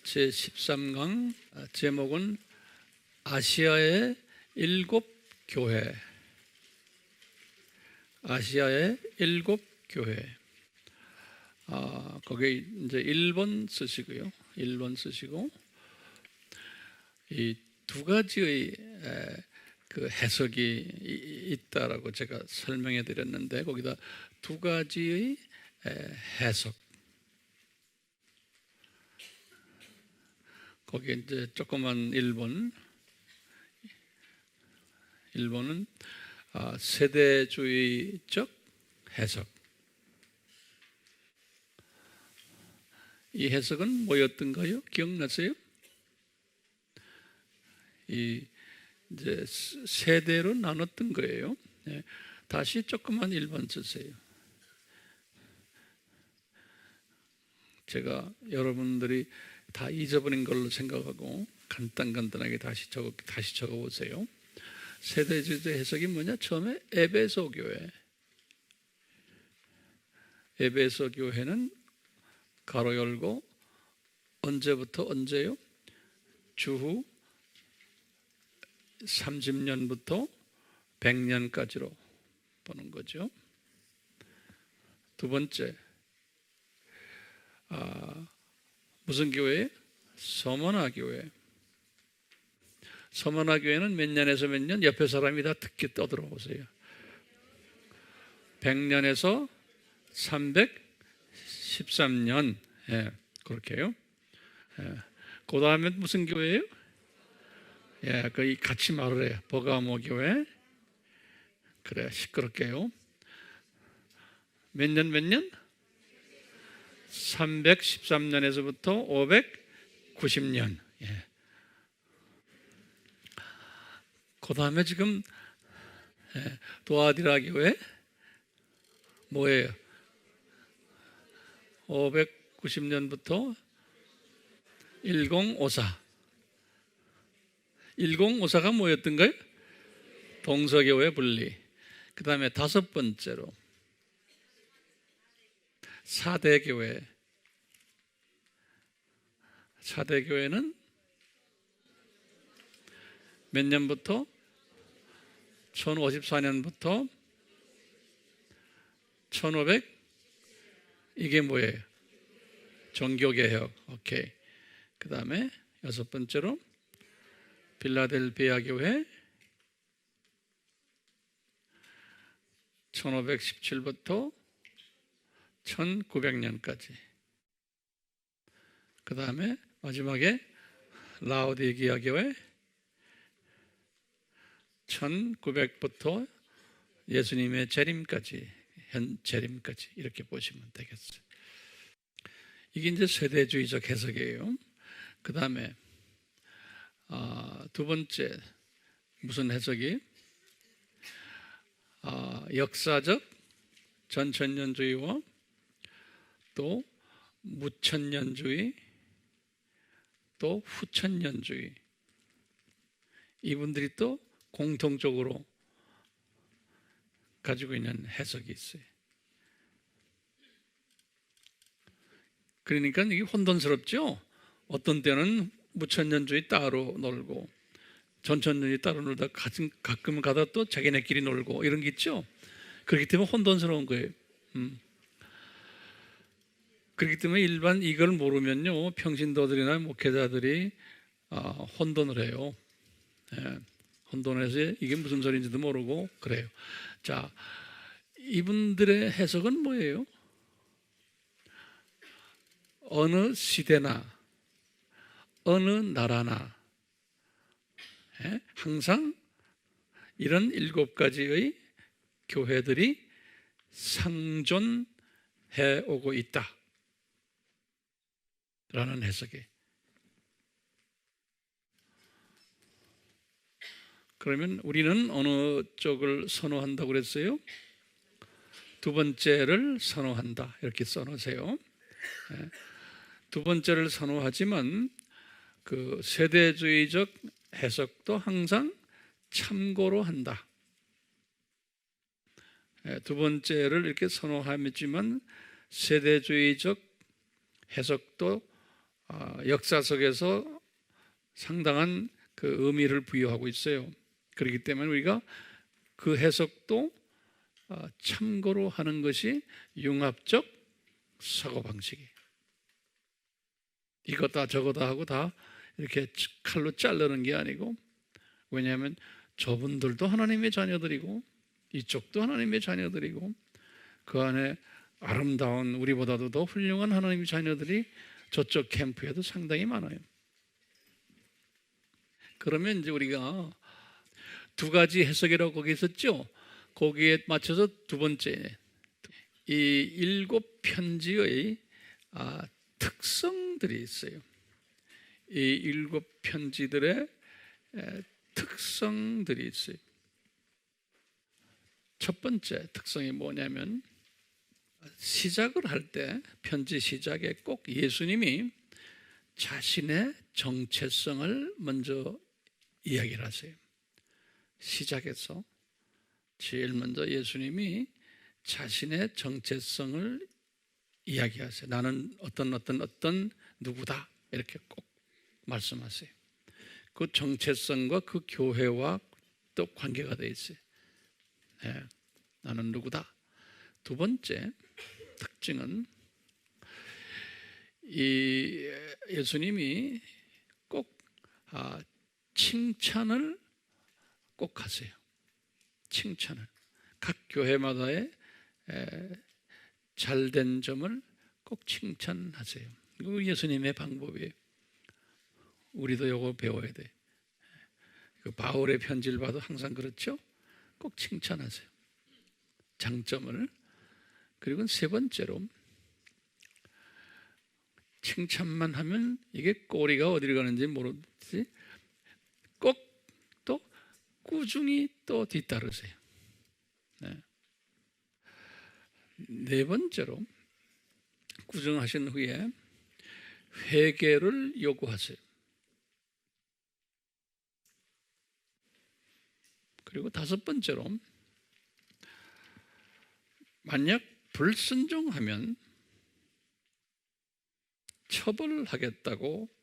제13강 제목은 아시아의 7교회. 아시아의 7교회. 거기 이제 1번 쓰시고요. 1번 쓰시고 이 두 가지의 그 해석이 있다라고 제가 설명해 드렸는데 거기다 두 가지의 해석. 거기에 이제 조그만 1번은 세대주의적 해석. 이 해석은 뭐였던가요? 기억나세요? 이 이제 세대로 나눴던 거예요. 네. 다시 조그만 1번 쓰세요. 제가 여러분들이 다 잊어버린 걸로 생각하고 간단하게 다시 적어보세요. 세대주의 해석이 뭐냐? 처음에 에베소 교회. 에베소 교회는 가로 열고 언제부터 언제요? 주후 30년부터 100년까지로 보는 거죠. 두 번째, 무슨 교회예요? 서머나 교회. 서머나 교회는 몇 년에서 몇 년? 옆에 사람이 다 듣기 떠들어보세요. 100년에서 313년. 예, 그렇게요. 예. 그 다음에 무슨 교회예요? 예, 거의 같이 말을 해요. 버가모 교회. 그래, 시끄럽게요. 몇 년? 313년에서부터 590년. 예. 그 다음에 지금 도아디라 교회 뭐예요? 590년부터 1054. 1054가 뭐였던가요? 동서교회 분리. 그 다음에 다섯 번째로 사대교회. 사대교회는 몇 년부터? 1054년부터 1500? 이게 뭐예요? 종교개혁. 오케이. 그 다음에 여섯 번째로 빌라델비아 교회 1517부터 1900년까지. 그 다음에 마지막에 라오디게아 교회 1900부터 예수님의 재림까지, 현 재림까지 이렇게 보시면 되겠어요. 이게 이제 세대주의적 해석이에요. 그 다음에 두 번째 무슨 해석이? 역사적 전천년주의와 또 무천년주의 또 후천년주의. 이분들이 또 공통적으로 가지고 있는 해석이 있어요. 그러니까 이게 혼돈스럽죠? 어떤 때는 무천년주의 따로 놀고 전천년주의 따로 놀다 가끔 가다 또 자기네끼리 놀고 이런 게 있죠? 그렇기 때문에 혼돈스러운 거예요. 그렇기 때문에 일반 이걸 모르면요 평신도들이나 목회자들이 혼돈을 해요. 예, 혼돈해서 이게 무슨 소리인지도 모르고 그래요. 자, 이분들의 해석은 뭐예요? 어느 시대나 어느 나라나 항상 이런 7가지의 교회들이 상존해 오고 있다 라는 해석이. 그러면 우리는 어느 쪽을 선호한다고 그랬어요? 두 번째를 선호한다 이렇게 써놓으세요. 두 번째를 선호하지만 그 세대주의적 해석도 항상 참고로 한다. 두 번째를 이렇게 선호하지만 세대주의적 해석도 역사 속에서 상당한 그 의미를 부여하고 있어요. 그렇기 때문에 우리가 그 해석도 참고로 하는 것이 융합적 사고방식이에요. 이거다 저거다 하고 다 이렇게 칼로 자르는 게 아니고, 왜냐하면 저분들도 하나님의 자녀들이고 이쪽도 하나님의 자녀들이고 그 안에 아름다운 우리보다도 더 훌륭한 하나님의 자녀들이 저쪽 캠프에도 상당히 많아요. 그러면 이제 우리가 두 가지 해석이라고 거기 있었죠. 거기에 맞춰서 두 번째, 이 7편지의 특성들이 있어요. 이 7편지들의 특성들이 있어요. 첫 번째 특성이 뭐냐면, 시작을 할 때 편지 시작에 꼭 예수님이 자신의 정체성을 먼저 이야기를 하세요. 시작에서 제일 먼저 예수님이 자신의 정체성을 이야기하세요. 나는 어떤 누구다, 이렇게 꼭 말씀하세요. 그 정체성과 그 교회와 또 관계가 되어 있어요. 네, 나는 누구다. 두 번째 특징은, 이 예수님이 꼭 칭찬을 꼭 하세요. 칭찬을 각 교회마다의 잘된 점을 꼭 칭찬하세요. 이거 예수님의 방법이에요. 우리도 이거 배워야 돼. 그 바울의 편지를 봐도 항상 그렇죠. 꼭 칭찬하세요. 장점을. 그리고 세 번째로, 칭찬만 하면 이게 꼬리가 어디로 가는지 모르지, 꼭 또 꾸준히 또 뒤따르세요. 네 번째로, 꾸준하신 후에 회개를 요구하세요. 그리고 다섯 번째로, 만약 불순종하면 처벌하겠다고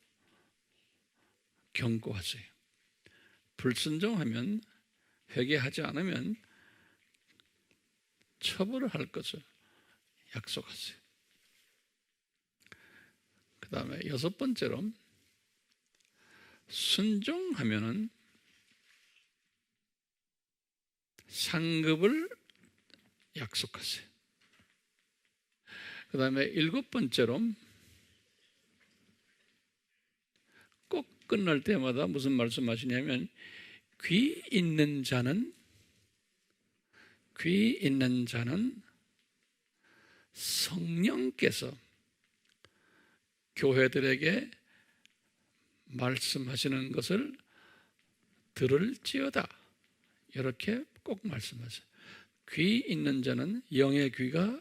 경고하세요. 불순종하면, 회개하지 않으면 처벌을 할 것을 약속하세요. 그 다음에 여섯 번째로, 순종하면은 상급을 약속하세요. 그 다음에 일곱 번째로, 꼭 끝날 때마다 무슨 말씀하시냐면, 귀 있는 자는 성령께서 교회들에게 말씀하시는 것을 들을지어다, 이렇게 꼭 말씀하세요. 귀 있는 자는, 영의 귀가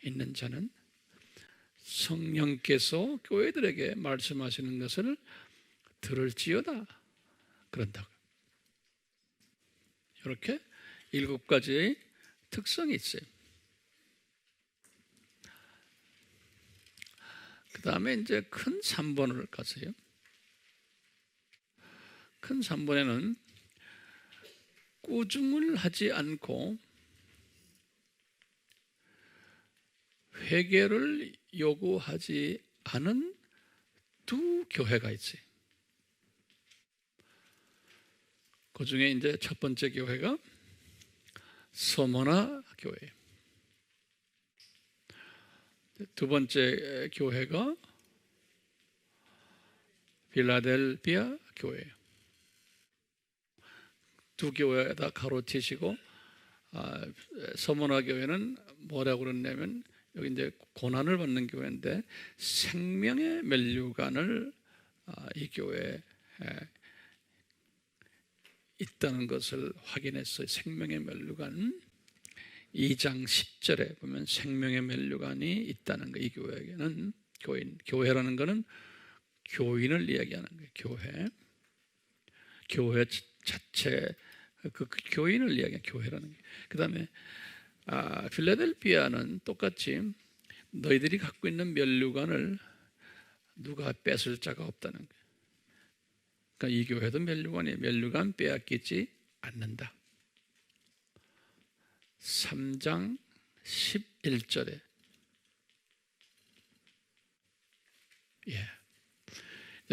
있는 자는 성령께서 교회들에게 말씀하시는 것을 들을지어다, 그런다고. 이렇게 7가지의 특성이 있어요. 그 다음에 이제 큰 3번을 가세요. 큰 3번에는 꾸중을 하지 않고 회개를 요구하지 않은 두 교회가 있어요. 그 중에 이제 첫 번째 교회가 서머나 교회예요. 두 번째 교회가 필라델피아 교회예요. 두 교회 다 가로치시고, 서머나 교회는 뭐라고 그러냐면, 여기 이제 고난을 받는 교회인데 생명의 면류관을 이 교회에 있다는 것을 확인했어요. 생명의 면류관 2장 10절에 보면 생명의 면류관이 있다는 거. 이 교회에게는 교회라는 것은 교인을 이야기하는 거예요. 교회 자체, 그 교인을 이야기하는 교회라는 게. 그 다음에 필라델피아는 똑같이 너희들이 갖고 있는 면류관을 누가 뺏을 자가 없다는 거예요. 그러니까 이 교회도 면류관이에요. 면류관 빼앗기지 않는다. 3장 11절에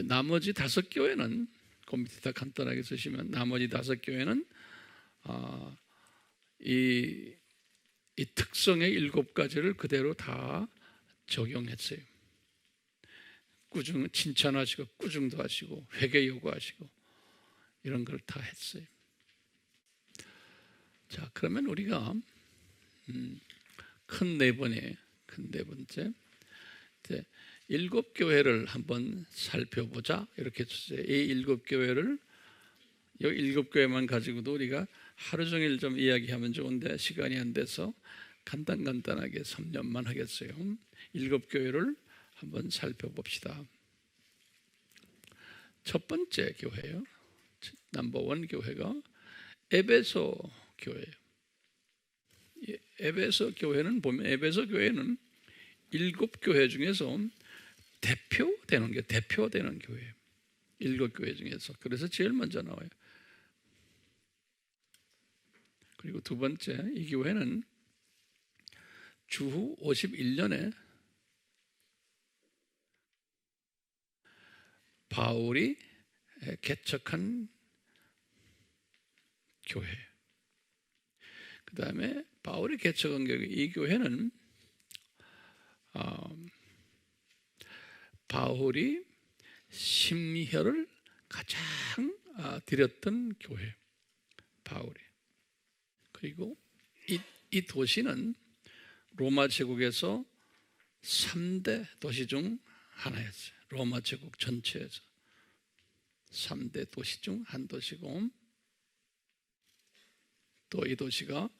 나머지 5교회는 그 밑에다 간단하게 쓰시면 나머지 5교회는 이 특성의 7가지를 그대로 다 적용했어요. 꾸중 칭찬하시고 꾸중도 하시고 회개 요구하시고 이런 걸 다 했어요. 자, 그러면 우리가 큰 네 번째 7교회를 한번 살펴보자 이렇게 했어요. 이 7교회를 이 7교회만 가지고도 우리가 하루 종일 좀 이야기하면 좋은데 시간이 안 돼서 간단하게 3년만 하겠어요. 7교회를 한번 살펴봅시다. 첫 번째 교회요. 넘버원 교회가 에베소 교회예요. 에베소 교회는 보면 에베소 교회는 7교회 중에서 대표되는 교회예요. 7교회 중에서. 그래서 제일 먼저 나와요. 그리고 두 번째, 이 교회는 주후 51년에 바울이 개척한 교회예요. 그 다음에 바울이 개척한 교회, 이 교회는 바울이 심혈을 가장 드렸던 교회, 바울이. 그리고 이 도시는 로마 제국에서 3대 도시 중 하나였어요. 로마 제국 전체에서 3대 도시 중 한 도시고, 또 이 도시가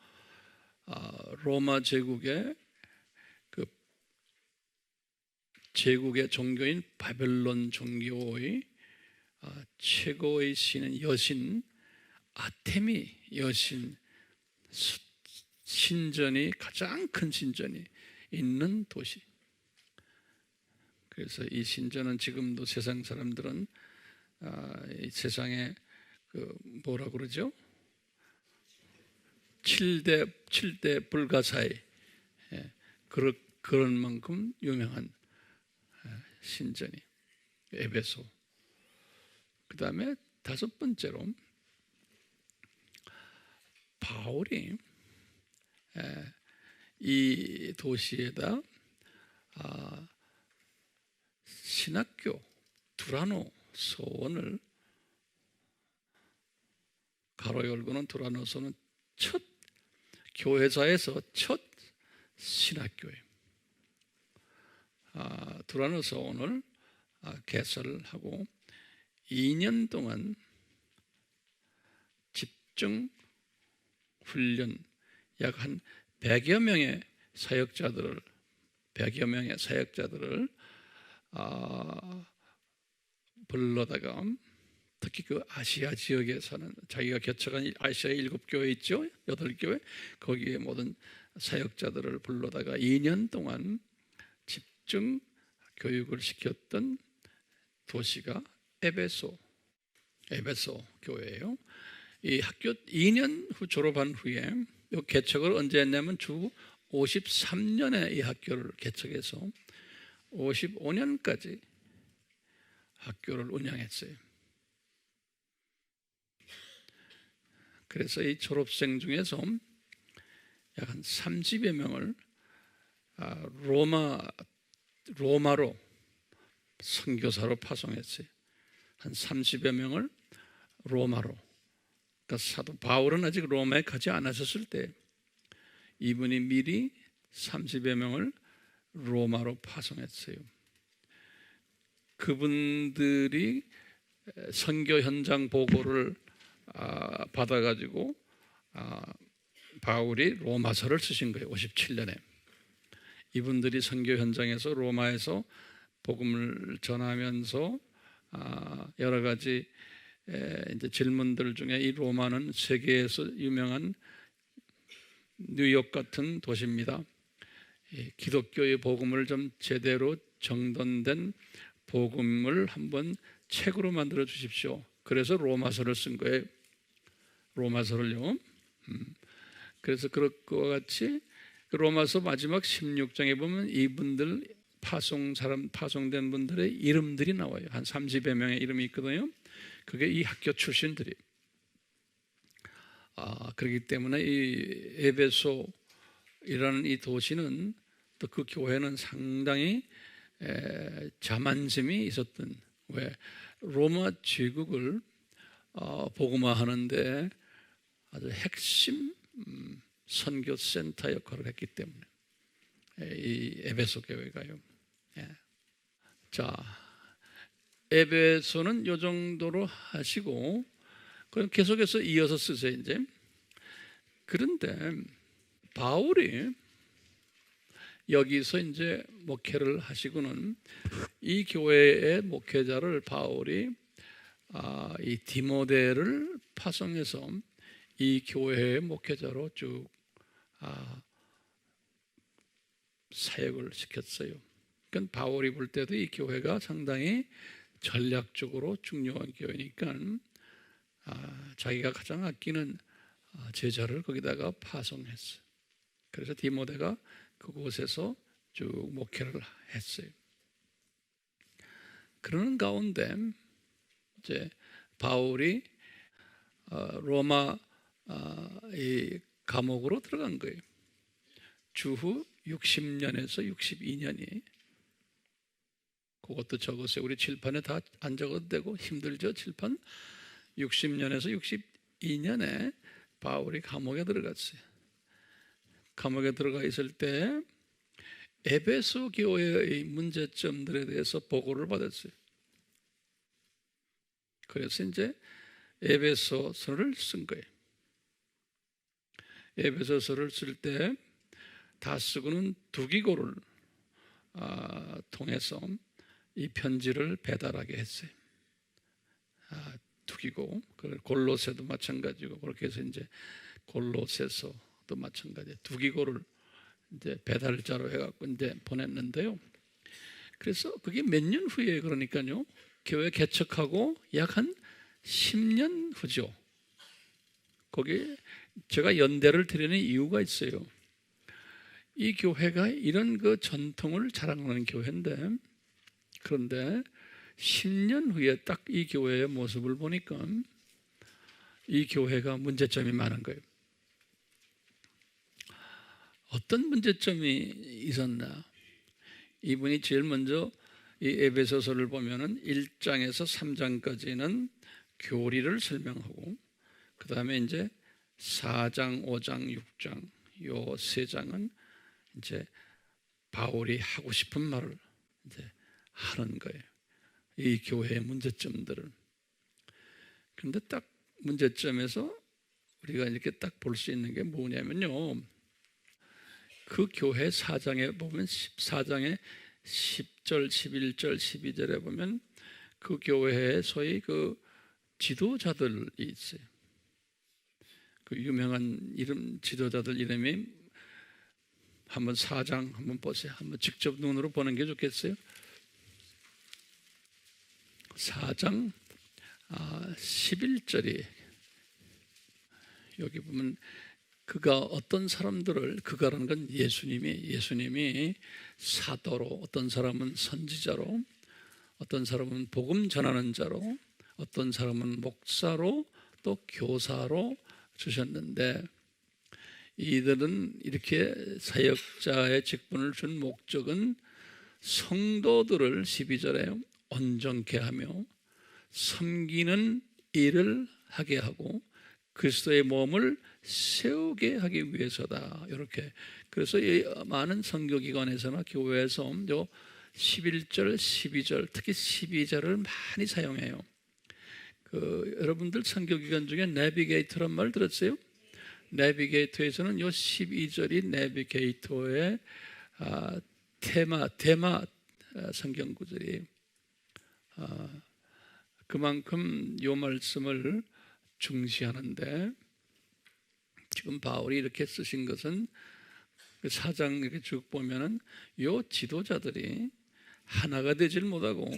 로마 제국의 제국의 종교인 바벨론 종교의 최고의 신인 여신 아테미 여신 신전이 가장 큰 신전이 있는 도시. 그래서 이 신전은 지금도 세상 사람들은 이 세상에 뭐라 그러죠? 7대 불가사의 그런 만큼 유명한 신전이 에베소. 그 다음에 5번째로 바울이 이 도시에다 신학교 두라노 소원을 가로 열고는 두라노 소는 첫 교회사에서 첫 신학교예요. 두라노 소원을 개설하고 2년 동안 집중 훈련 약 한 100여 명의 사역자들을 불러다가 특히 그 아시아 지역에 사는 자기가 개척한 아시아 7교회 있죠? 8교회 거기에 모든 사역자들을 불러다가 2년 동안 집중 교육을 시켰던 도시가 에베소 교회예요. 이 학교 2년 후 졸업한 후에 이 개척을 언제 했냐면 주 53년에 이 학교를 개척해서 55년까지 학교를 운영했어요. 그래서 이 졸업생 중에서 약 한 30여 명을 로마로 선교사로 파송했어요. 한 30여 명을 로마로. 그러니까 사도 바울은 아직 로마에 가지 않았을 때 이분이 미리 30여 명을 로마로 파송했어요. 그분들이 선교 현장 보고를 받아가지고 바울이 로마서를 쓰신 거예요. 57년에. 이분들이 선교 현장에서 로마에서 복음을 전하면서 여러 가지 이제 질문들 중에 이 로마는 세계에서 유명한 뉴욕 같은 도시입니다. 기독교의 복음을 좀 제대로 정돈된 복음을 한번 책으로 만들어 주십시오. 그래서 로마서를 쓴 거예요. 로마서를요. 그래서 그런 것과 같이 로마서 마지막 16장에 보면 이분들 파송된 분들의 이름들이 나와요. 한 30여 명의 이름이 있거든요. 그게 이 학교 출신들이. 그렇기 때문에 이 에베소이라는 이 도시는 또 그 교회는 상당히 자만심이 있었던, 왜 로마 제국을 복음화하는데 아주 핵심 선교 센터 역할을 했기 때문에 이 에베소 교회가요. 자, 에베소는 이 정도로 하시고 그럼 계속해서 이어서 쓰세요. 이제 그런데 바울이 여기서 이제 목회를 하시고는 이 교회의 목회자를 바울이 이 디모데를 파송해서 이 교회의 목회자로 쭉 사역을 시켰어요. 그러니까 바울이 볼 때도 이 교회가 상당히 전략적으로 중요한 교회니까 자기가 가장 아끼는 제자를 거기다가 파송했어요. 그래서 디모데가 그곳에서 쭉 목회를 했어요. 그러는 가운데 이제 바울이 로마 이 감옥으로 들어간 거예요. 주후 60년에서 62년이. 그것도 적었어요. 우리 칠판에 다 안 적어도 되고 힘들죠, 칠판. 60년에서 62년에 바울이 감옥에 들어갔어요. 감옥에 들어가 있을 때 에베소 교회의 문제점들에 대해서 보고를 받았어요. 그래서 이제 에베소서를 쓴 거예요. 에베소서를 쓸 때 다쓰고는 두기고를 통해서 이 편지를 배달하게 했어요. 두기고, 골로새도 마찬가지고, 그렇게 해서 이제 골로새서도 마찬가지. 두기고를 이제 배달자로 해갖고 이제 보냈는데요. 그래서 그게 몇 년 후에, 그러니까요, 교회 개척하고 약 한 10년 후죠. 거기 제가 연대를 드리는 이유가 있어요. 이 교회가 이런 그 전통을 자랑하는 교회인데, 그런데 10년 후에 딱 이 교회의 모습을 보니까 이 교회가 문제점이 많은 거예요. 어떤 문제점이 있었나? 이분이 제일 먼저 이 에베소서를 보면은 1장에서 3장까지는 교리를 설명하고, 그 다음에 이제 4장, 5장, 6장, 요 세 장은 이제 바울이 하고 싶은 말을 이제 하는 거예요. 이 교회의 문제점들을. 그런데 딱 문제점에서 우리가 이렇게 딱 볼 수 있는 게 뭐냐면요, 그 교회 4장에 보면 14장에 10절, 11절, 12절에 보면 그 교회에 소위 그 지도자들이 있어요. 그 유명한 이름 지도자들 이름이 한번 4장 한번 보세요. 한번 직접 눈으로 보는 게 좋겠어요. 4장 11절이 여기 보면 그가 어떤 사람들을, 그가라는 건 예수님이 사도로, 어떤 사람은 선지자로, 어떤 사람은 복음 전하는 자로, 어떤 사람은 목사로, 또 교사로 주셨는데, 이들은 이렇게 사역자의 직분을 준 목적은 성도들을 12절에 온전케 하며 섬기는 일을 하게 하고 그리스도의 몸을 세우게 하기 위해서다. 이렇게. 그래서 이 많은 선교기관에서나 교회에서 요 11절, 12절, 특히 12절을 많이 사용해요. 여러분들 선교기관 중에 내비게이터란 말 들었어요? 내비게이터에서는 요 12절이 내비게이터의 테마 성경 구절이 그만큼 요 말씀을 중시하는데, 지금 바울이 이렇게 쓰신 것은 4장 이렇게 쭉 보면은 요 지도자들이 하나가 되질 못하고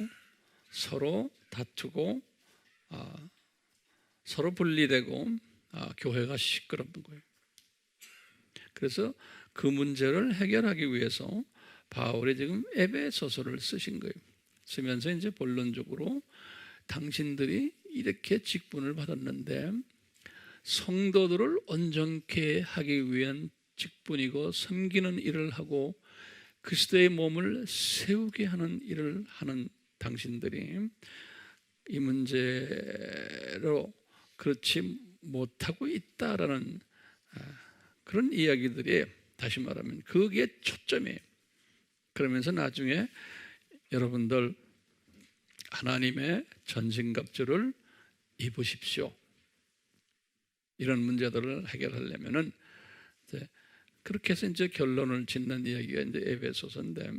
서로 다투고 서로 분리되고 교회가 시끄러운 거예요. 그래서 그 문제를 해결하기 위해서 바울이 지금 에베소서를 쓰신 거예요. 쓰면서 이제 본론적으로 당신들이 이렇게 직분을 받았는데 성도들을 온전케 하기 위한 직분이고 섬기는 일을 하고 그리스도의 몸을 세우게 하는 일을 하는 당신들이 이 문제로 그렇지 못하고 있다라는 그런 이야기들이 다시 말하면 그게 초점이에요. 그러면서 나중에 여러분들 하나님의 전신갑주를 입으십시오. 이런 문제들을 해결하려면은 이제 그렇게 해서 이제 결론을 짓는 이야기가 이제 에베소서인데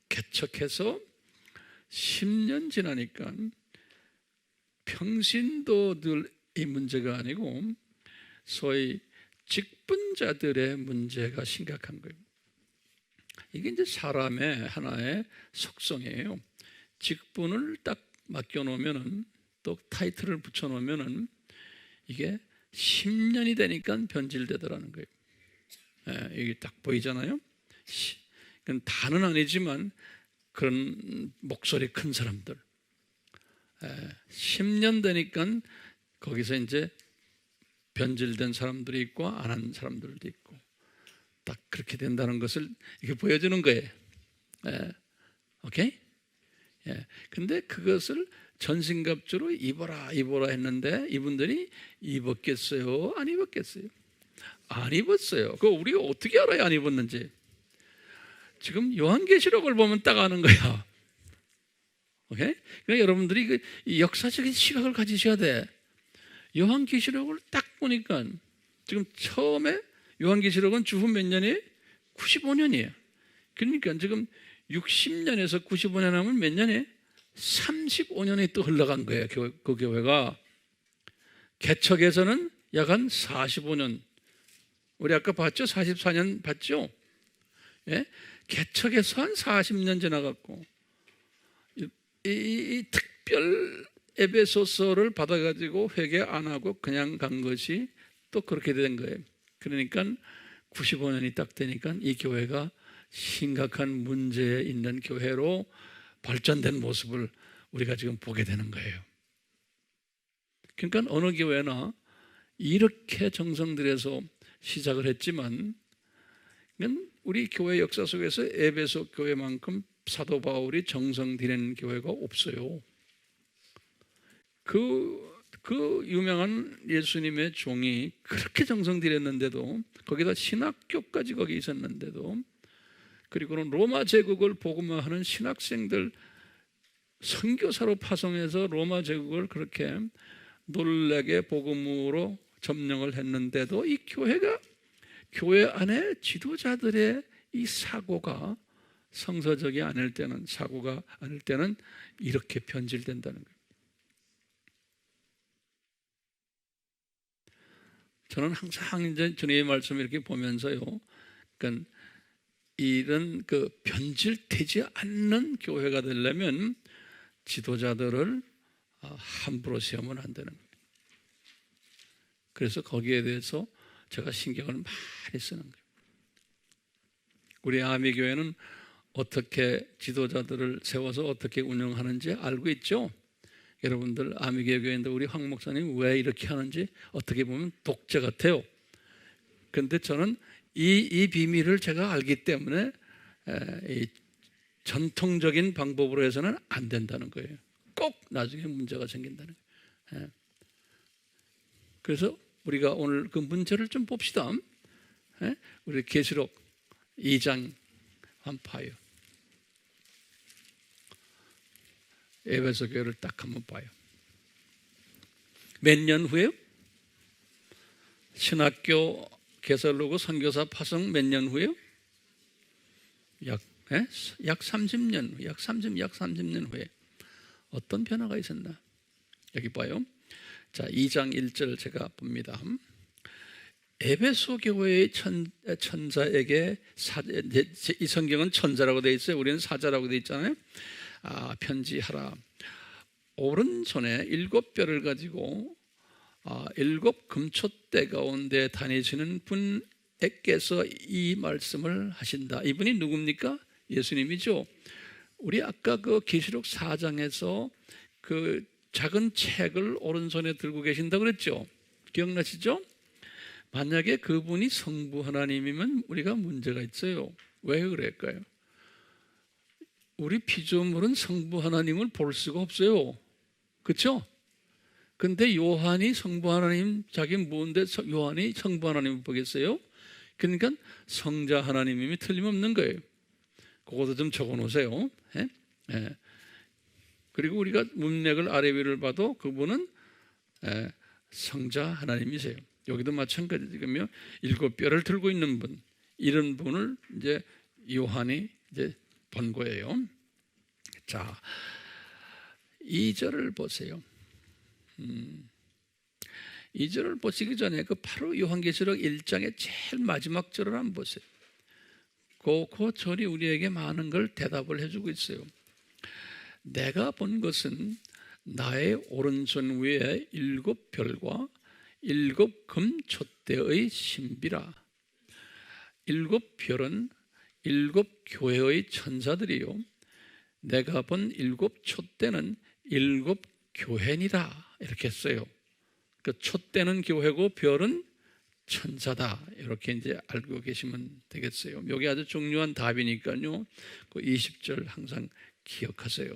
개척해서 10년 지나니까 평신도들의 문제가 아니고 소위 직분자들의 문제가 심각한 거예요. 이게 이제 사람의 하나의 속성이에요. 직분을 딱 맡겨놓으면은 또 타이틀을 붙여놓으면은 이게 10년이 되니까 변질되더라는 거예요. 이게 딱 보이잖아요. 다는 아니지만 그런 목소리 큰 사람들 10년 되니까 거기서 이제 변질된 사람들이 있고 안 한 사람들도 있고 딱 그렇게 된다는 것을 이렇게 보여주는 거예요. 오케이? 근데 그것을 전신갑주로 입어라 했는데 이분들이 입었겠어요? 안 입었겠어요? 안 입었어요. 그거 우리가 어떻게 알아야 안 입었는지? 지금 요한계시록을 보면 딱 아는 거야. 오케이? 그러니까 여러분들이 이 역사적인 시각을 가지셔야 돼. 요한계시록을 딱 보니까 지금 처음에 요한계시록은 주후 몇 년이에요? 95년이에요. 그러니까 지금 60년에서 95년 하면 몇 년이에요? 35년이 또 흘러간 거예요. 그 교회가. 개척에서는 약 한 45년. 우리 아까 봤죠? 44년 봤죠? 예? 개척에서 한 40년 지나갔고 이 특별 에베소서를 받아가지고 회개 안 하고 그냥 간 것이 또 그렇게 된 거예요. 그러니까 95년이 딱 되니까 이 교회가 심각한 문제에 있는 교회로 발전된 모습을 우리가 지금 보게 되는 거예요. 그러니까 어느 교회나 이렇게 정성 들여서 시작을 했지만 우리 교회 역사 속에서 에베소 교회만큼 사도 바울이 정성 들인 교회가 없어요. 그 유명한 예수님의 종이 그렇게 정성 들였는데도 거기다 신학교까지 거기 있었는데도 그리고는 로마 제국을 복음화하는 신학생들 선교사로 파송해서 로마 제국을 그렇게 놀라게 복음으로 점령을 했는데도 이 교회가 교회 안에 지도자들의 이 사고가 성서적이 아닐 때는 사고가 아닐 때는 이렇게 변질된다는 거예요. 저는 항상 이제 주님의 말씀을 이렇게 보면서요, 그러니까 이런 그 변질되지 않는 교회가 되려면 지도자들을 함부로 세우면 안 되는 거예요. 그래서 거기에 대해서 제가 신경을 많이 쓰는 거예요. 우리 아미교회는 어떻게 지도자들을 세워서 어떻게 운영하는지 알고 있죠? 여러분들 아미교회인데 우리 황 목사님 왜 이렇게 하는지 어떻게 보면 독재 같아요. 그런데 저는 이 비밀을 제가 알기 때문에 이 전통적인 방법으로 해서는 안 된다는 거예요. 꼭 나중에 문제가 생긴다는 거예요. 그래서 우리가 오늘 그 문제를 좀 봅시다. 우리 계시록 2장 한번 봐요. 에베소 교회를 딱 한번 봐요. 몇 년 후에요? 신학교 개설로고 선교사 파송 몇 년 후에요? 약 30년, 약 30년 후에 어떤 변화가 있었나? 여기 봐요. 자, 2장 1절 제가 봅니다. 에베소 교회의 천사에게 이 성경은 천사라고 되어 있어요. 우리는 사자라고 되어 있잖아요. 편지하라. 오른손에 7뼈를 가지고 7금촛대 가운데 다니시는 분에게서 이 말씀을 하신다. 이분이 누굽니까? 예수님이죠. 우리 아까 그 계시록 4장에서 그 작은 책을 오른손에 들고 계신다 그랬죠. 기억나시죠? 만약에 그분이 성부 하나님이면 우리가 문제가 있어요. 왜 그럴까요? 우리 피조물은 성부 하나님을 볼 수가 없어요. 그렇죠? 근데 요한이 성부 하나님, 자기 뭔데 요한이 성부 하나님을 보겠어요? 그러니까 성자 하나님임이 틀림없는 거예요. 그것도 좀 적어 놓으세요. 예? 예. 그리고 우리가 문맥을 아래 위를 봐도 그분은 성자 하나님이세요. 여기도 마찬가지거든요. 7뼈를 들고 있는 분, 이런 분을 이제 요한이 이제 본 거예요. 자, 2절을 보세요. 2절을 보시기 전에 그 바로 요한계시록 1장의 제일 마지막 절을 한번 보세요. 그 절이 우리에게 많은 걸 대답을 해주고 있어요. 내가 본 것은 나의 오른손 위에 7별과 7금촛대의 신비라. 7별은 7교회의 천사들이요, 내가 본 7촛대는 7교회니라 이렇게 했어요. 그 촛대는 교회고 별은 천사다, 이렇게 이제 알고 계시면 되겠어요. 여기 아주 중요한 답이니까요, 그 20절 항상 기억하세요.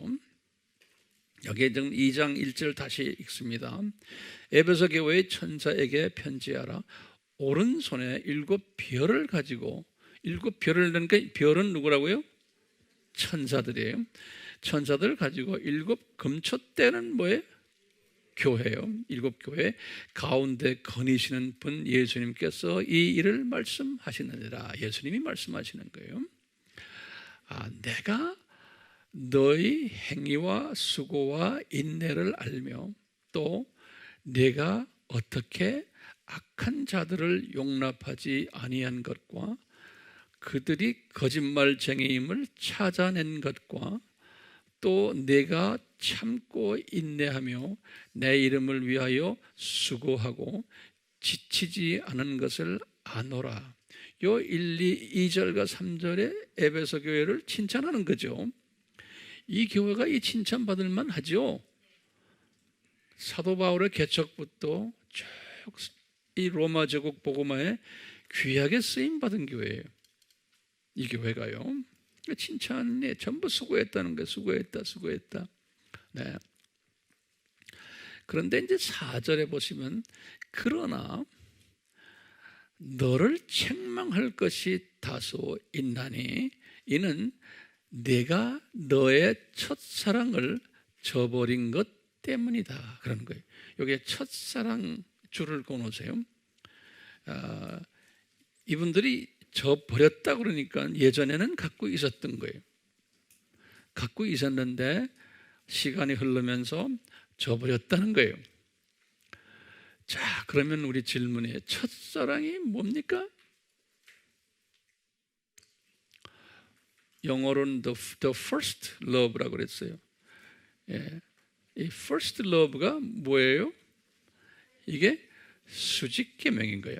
여기에 지금 2장 1절 다시 읽습니다. 에베소 교회의 천사에게 편지하라. 오른손에 7별을 가지고, 7별을 넣으니까 별은 누구라고요? 천사들이에요. 천사들 가지고 7금촛대는 뭐예요? 교회요. 7교회 가운데 거니시는 분 예수님께서 이 일을 말씀하시느니라. 예수님이 말씀하시는 거예요. 내가 너의 행위와 수고와 인내를 알며 또 내가 어떻게 악한 자들을 용납하지 아니한 것과 그들이 거짓말쟁이임을 찾아낸 것과 또 내가 참고 인내하며 내 이름을 위하여 수고하고 지치지 않은 것을 아노라. 요 2절과 3절에 에베소 교회를 칭찬하는 거죠. 이 교회가 이 칭찬받을 만하죠. 사도 바울의 개척부터 쭉 이 로마 제국 복음화에 귀하게 쓰임받은 교회예요. 이 교회가요. 칭찬에 전부 수고했다는 거예요. 수고했다. 네. 그런데 이제 4절에 보시면 그러나 너를 책망할 것이 다소 있나니 이는 내가 너의 첫사랑을 저버린 것 때문이다. 그런 거예요. 여기에 첫사랑 줄을 꺼놓으세요. 이분들이 저버렸다 그러니까 예전에는 갖고 있었던 거예요. 갖고 있었는데 시간이 흐르면서 저버렸다는 거예요. 자, 그러면 우리 질문이에요. 첫사랑이 뭡니까? 영어로는 the first love라고 그랬어요. 예. 이 first love가 뭐예요? 이게 수직계명인 거예요.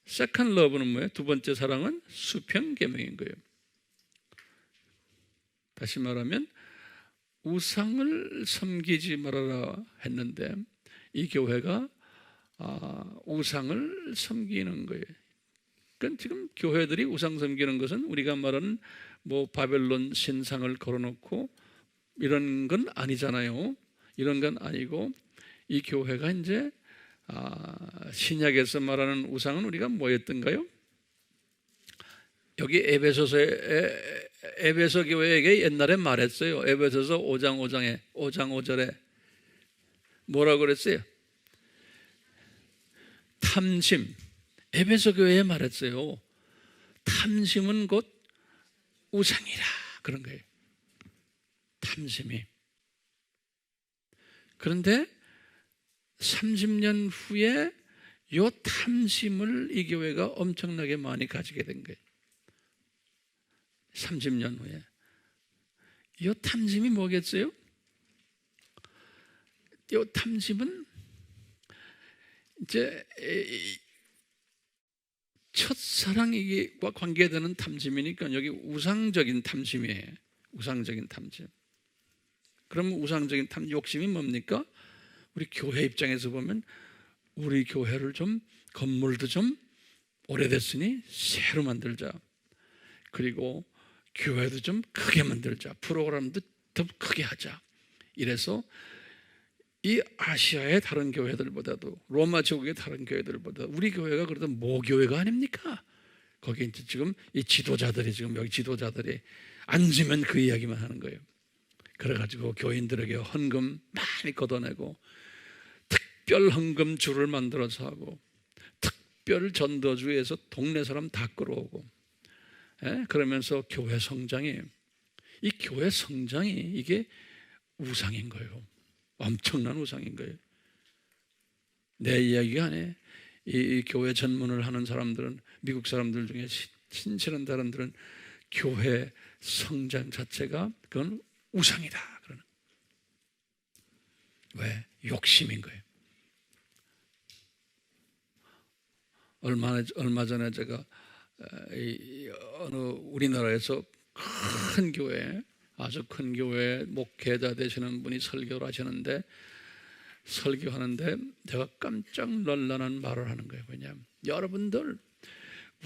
second love는 뭐예요? 두 번째 사랑은 수평계명인 거예요. 다시 말하면 우상을 섬기지 말아라 했는데 이 교회가 우상을 섬기는 거예요. 그러니까 지금 교회들이 우상 섬기는 것은 우리가 말하는 뭐 바벨론 신상을 걸어놓고 이런 건 아니잖아요. 이런 건 아니고 이 교회가 이제 신약에서 말하는 우상은 우리가 뭐였던가요? 여기 에베소 교회에게 옛날에 말했어요. 에베소서 5장 5절에 뭐라고 그랬어요? 탐심. 에베소 교회에 말했어요. 탐심은 곧 우상이라 그런 거예요. 탐심이. 그런데 30년 후에 이 탐심을 이 교회가 엄청나게 많이 가지게 된 거예요. 30년 후에. 이 탐심이 뭐겠어요? 이 탐심은 이제 첫사랑과 관계되는 탐심이니까 여기 우상적인 탐심이에요. 우상적인 탐심. 그러면 우상적인 욕심이 뭡니까? 우리 교회 입장에서 보면 우리 교회를 좀, 건물도 좀 오래됐으니 새로 만들자. 그리고 교회도 좀 크게 만들자. 프로그램도 더 크게 하자. 이래서 이 아시아의 다른 교회들보다도, 로마 제국의 다른 교회들보다 우리 교회가 그래도 모교회가 아닙니까? 거기 이제 지금 이 지도자들이, 지금 여기 지도자들이 앉으면 그 이야기만 하는 거예요. 그래가지고 교인들에게 헌금 많이 걷어내고 특별 헌금 주를 만들어서 하고 특별 전도주에서 동네 사람 다 끌어오고, 그러면서 교회 성장이, 이 교회 성장이 이게 우상인 거예요. 엄청난 우상인 거예요. 내 이야기가 아니에요. 이 교회 전문을 하는 사람들은, 미국 사람들 중에 신실한 사람들은 교회 성장 자체가 그건 우상이다 그러는. 왜? 욕심인 거예요. 얼마 전에 제가 어느 우리나라에서 큰 교회, 아주 큰 교회 목회자 되시는 분이 설교를 하시는데, 설교하는데 제가 깜짝 놀라는 말을 하는 거예요. 왜냐하면 여러분들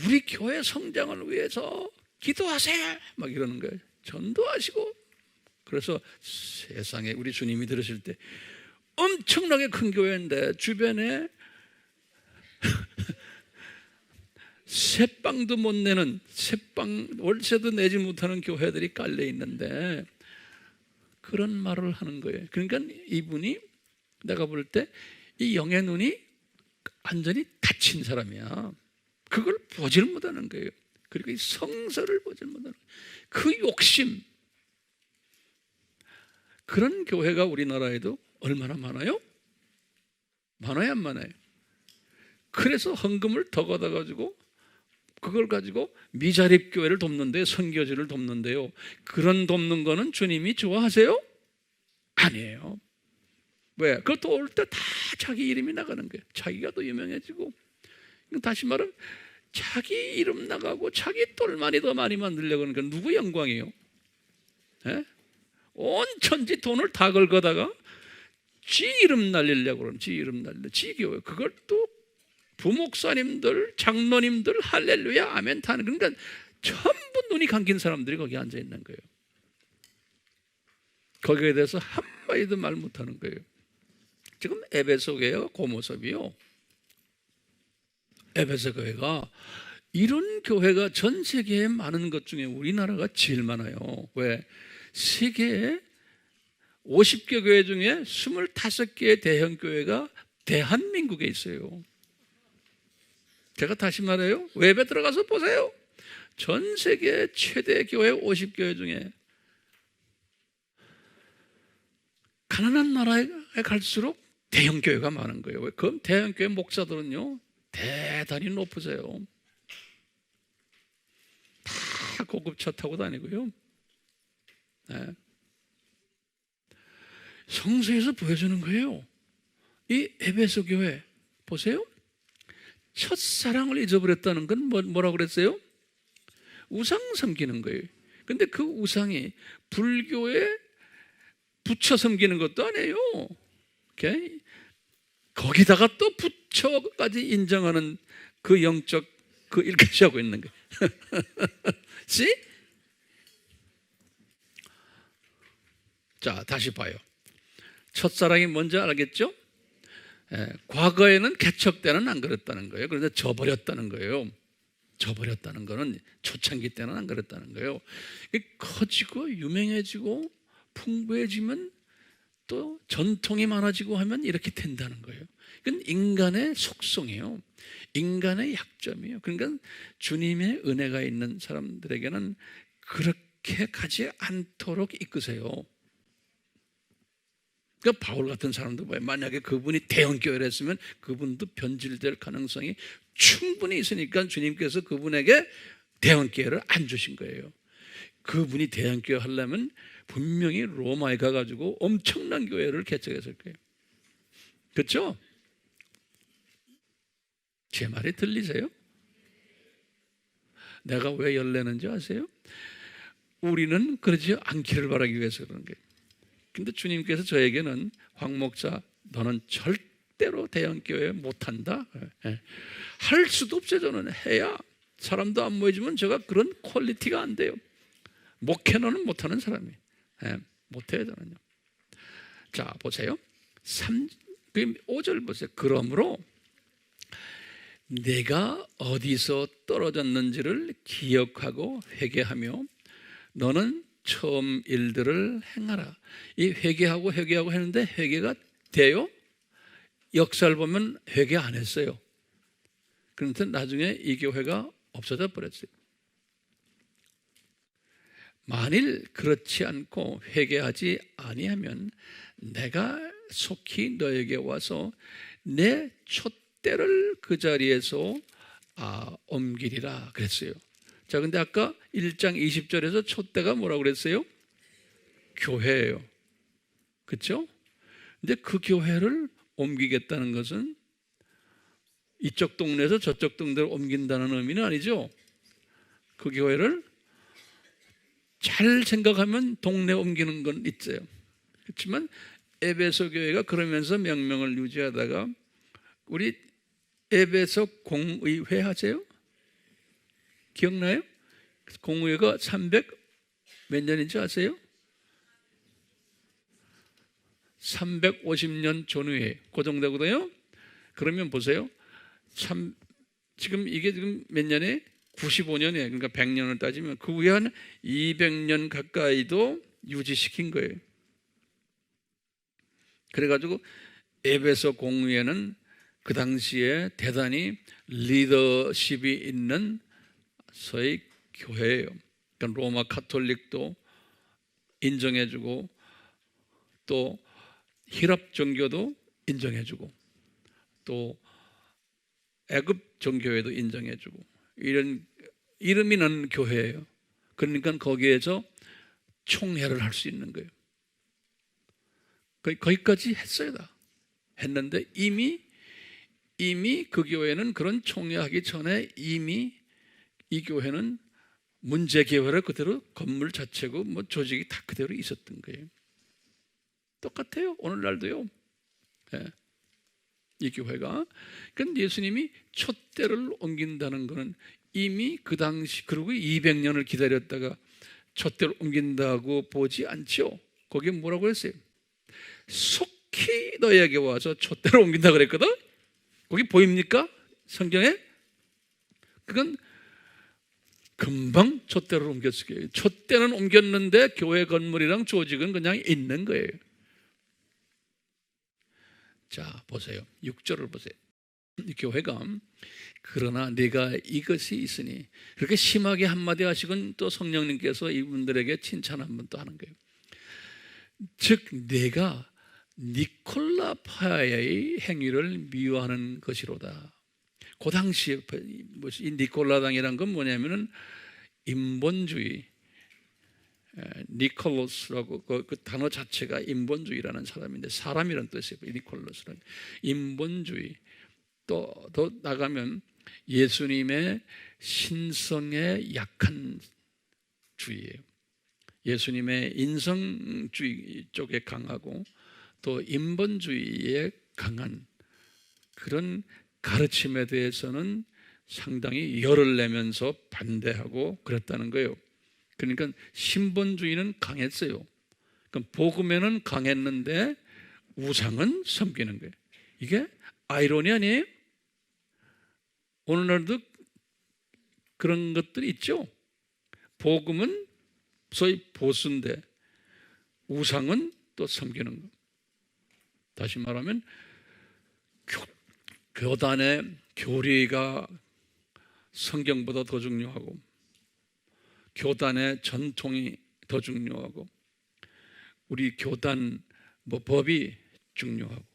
우리 교회 성장을 위해서 기도하세요 막 이러는 거예요. 전도하시고. 그래서 세상에, 우리 주님이 들으실 때 엄청나게 큰 교회인데 주변에 새빵도 못 내는, 새빵 월세도 내지 못하는 교회들이 깔려 있는데 그런 말을 하는 거예요. 그러니까 이분이, 내가 볼 때 이 영의 눈이 완전히 닫힌 사람이야. 그걸 보질 못하는 거예요. 그리고 이 성서를 보질 못하는 거예요. 그 욕심. 그런 교회가 우리나라에도 얼마나 많아요? 많아요, 안 많아요? 그래서 헌금을 더 걷어가지고 그걸 가지고 미자립 교회를 돕는데, 선교지를 돕는데요. 그런 돕는 거는 주님이 좋아하세요? 아니에요. 왜? 그것도 올 때 다 자기 이름이 나가는 거예요. 자기가 더 유명해지고. 다시 말하면 자기 이름 나가고 자기 똘마니 더 많이 만들려고 하는 건 누구 영광이에요? 온 천지 돈을 다 걸거다가 지 이름 날리려고 그러는, 지 이름 날려, 지 교회. 그걸 또 부목사님들, 장로님들 할렐루야 아멘 타는, 그러니까 전부 눈이 감긴 사람들이 거기 앉아 있는 거예요. 거기에 대해서 한마디도 말 못하는 거예요. 지금 에베소 교회가 그 모습이요. 에베소 교회가, 이런 교회가 전 세계에 많은 것 중에 우리나라가 제일 많아요. 왜? 세계에 50개 교회 중에 25개의 대형 교회가 대한민국에 있어요. 제가 다시 말해요. 웹에 들어가서 보세요. 전 세계 최대 교회 50교회 중에, 가난한 나라에 갈수록 대형 교회가 많은 거예요. 왜? 그럼 대형 교회 목사들은요 대단히 높으세요. 다 고급 차 타고 다니고요. 네. 성서에서 보여주는 거예요. 이 에베소 교회 보세요. 첫사랑을 잊어버렸다는 건 뭐라고 그랬어요? 우상 섬기는 거예요. 근데 그 우상이 불교에 부처 섬기는 것도 아니에요. 오케이? 거기다가 또 부처까지 인정하는 그 영적 그 일까지 하고 있는 거예요. See? 자, 다시 봐요. 첫사랑이 뭔지 알겠죠? 과거에는 개척 때는 안 그랬다는 거예요. 그런데 져버렸다는 거예요. 져버렸다는 거는 초창기 때는 안 그랬다는 거예요. 커지고 유명해지고 풍부해지면 또 전통이 많아지고 하면 이렇게 된다는 거예요. 이건 인간의 속성이에요. 인간의 약점이에요. 그러니까 주님의 은혜가 있는 사람들에게는 그렇게 가지 않도록 이끄세요. 그러니까 바울 같은 사람도 봐요. 만약에 그분이 대형교회를 했으면 그분도 변질될 가능성이 충분히 있으니까 주님께서 그분에게 대형교회를 안 주신 거예요. 그분이 대형교회 하려면 분명히 로마에 가가지고 엄청난 교회를 개척했을 거예요. 그렇죠? 제 말이 들리세요? 내가 왜 열내는지 아세요? 우리는 그러지 않기를 바라기 위해서 그런 거예요. 근데 주님께서 저에게는 황 목사, 너는 절대로 대형교회 못한다. 할 수도 없어요. 저는 해야 사람도 안 모이지만 제가 그런 퀄리티가 안 돼요. 목회는 못하는 사람이에요. 못해요 저는요. 자 보세요. 5절 보세요. 그러므로 내가 어디서 떨어졌는지를 기억하고 회개하며 너는 처음 일들을 행하라. 이 회개하고 했는데 회개가 돼요? 역사를 보면 회개 안 했어요. 그런데 나중에 이 교회가 없어져 버렸어요. 만일 그렇지 않고 회개하지 아니하면 내가 속히 너에게 와서 내 촛대를 그 자리에서 옮기리라 그랬어요. 자, 근데 아까 1장 20절에서 촛대가 뭐라고 그랬어요? 교회예요. 그렇죠? 근데 그 교회를 옮기겠다는 것은 이쪽 동네에서 저쪽 동네로 옮긴다는 의미는 아니죠. 그 교회를 잘 생각하면 동네 옮기는 건 있어요. 그렇지만 에베소 교회가 그러면서 명명을 유지하다가 우리 에베소 공의회 하세요? 기억나요? 공의회가 300 몇 년인지 아세요? 350년 전후에 그 정도 되거든요. 그러면 보세요. 지금 이게 지금 몇 년에 95년에 그러니까 100년을 따지면 그 후에 한 200년 가까이도 유지시킨 거예요. 그래가지고 에베소 공의회는 그 당시에 대단히 리더십이 있는 소위 교회예요. 그러니까 로마 카톨릭도 인정해주고 또 히랍 종교도 인정해주고 또 애굽 종교회도 인정해주고 이런 이름이 난 교회예요. 그러니까 거기에서 총회를 할 수 있는 거예요. 거기까지 했어요. 다 했는데 이미 그 교회는 그런 총회하기 전에 이미 이 교회는 문제 교회라 그대로 건물 자체고 뭐 조직이 다 그대로 있었던 거예요. 똑같아요. 오늘날도요. 네. 이 교회가 그러니까 예수님이 촛대를 옮긴다는 것은 이미 그 당시 그리고 200년을 기다렸다가 촛대를 옮긴다고 보지 않죠. 거기에 뭐라고 했어요? 속히 너에게 와서 촛대를 옮긴다 그랬거든. 거기 보입니까? 성경에? 그건 금방 촛대를 옮겼을 거예요. 촛대는 옮겼는데 교회 건물이랑 조직은 그냥 있는 거예요. 자 보세요. 6절을 보세요. 이 교회가 그러나 네가 이것이 있으니 그렇게 심하게 한마디 하시곤 또 성령님께서 이분들에게 칭찬 한번 또 하는 거예요. 즉 네가 니콜라파의 행위를 미워하는 것이로다. 그 당시에 이 니콜라당이란 건 뭐냐면은 인본주의, 니콜로스라고 그 단어 자체가 인본주의라는 사람인데 사람이라는 뜻이에요. 니콜로스는 인본주의. 또 더 나가면 예수님의 신성에 약한 주의예요. 예수님의 인성주의 쪽에 강하고 또 인본주의에 강한 그런 가르침에 대해서는 상당히 열을 내면서 반대하고 그랬다는 거예요. 그러니까 신본주의는 강했어요. 그러니까 복음에는 강했는데 우상은 섬기는 거예요. 이게 아이러니 아니에요? 오늘날도 그런 것들이 있죠. 복음은 소위 보수인데 우상은 또 섬기는 거. 다시 말하면 교단의 교리가 성경보다 더 중요하고 교단의 전통이 더 중요하고 우리 교단 법이 중요하고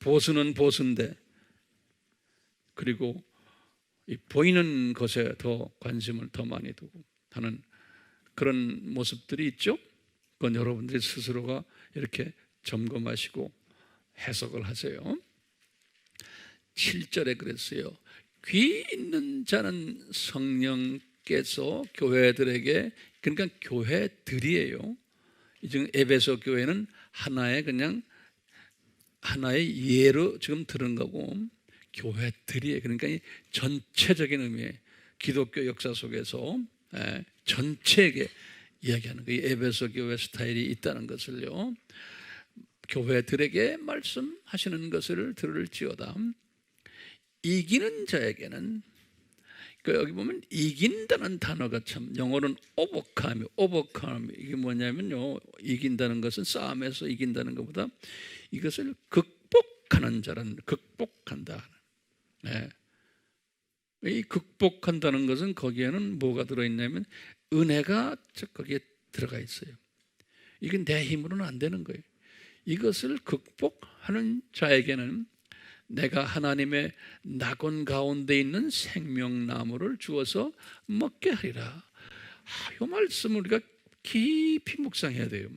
보수는 보수인데 그리고 이 보이는 것에 더 관심을 더 많이 두고 하는 그런 모습들이 있죠. 그건 여러분들이 스스로가 이렇게 점검하시고 해석을 하세요. 7절에 그랬어요. 귀 있는 자는 성령께서 교회들에게, 그러니까 교회들이에요. 지금 에베소 교회는 그냥 하나의 예로 지금 들은 거고, 교회들이에요. 그러니까 이 전체적인 의미의 기독교 역사 속에서 전체에게 이야기하는 거예요. 에베소 교회 스타일이 있다는 것을요, 교회들에게 말씀하시는 것을 들을지어다. 이기는 자에게는, 여기 보면 이긴다는 단어가 참, 영어로는 overcome. 이게 뭐냐면요, 이긴다는 것은 싸움에서 이긴다는 것보다 이것을 극복하는 자는, 극복한다. 네. 이 극복한다는 것은 거기에는 뭐가 들어있냐면 은혜가 거기에 들어가 있어요. 이게 내 힘으로는 안 되는 거예요. 이것을 극복하는 자에게는 내가 하나님의 낙원 가운데 있는 생명나무를 주어서 먹게 하리라. 이 말씀을 우리가 깊이 묵상해야 돼요.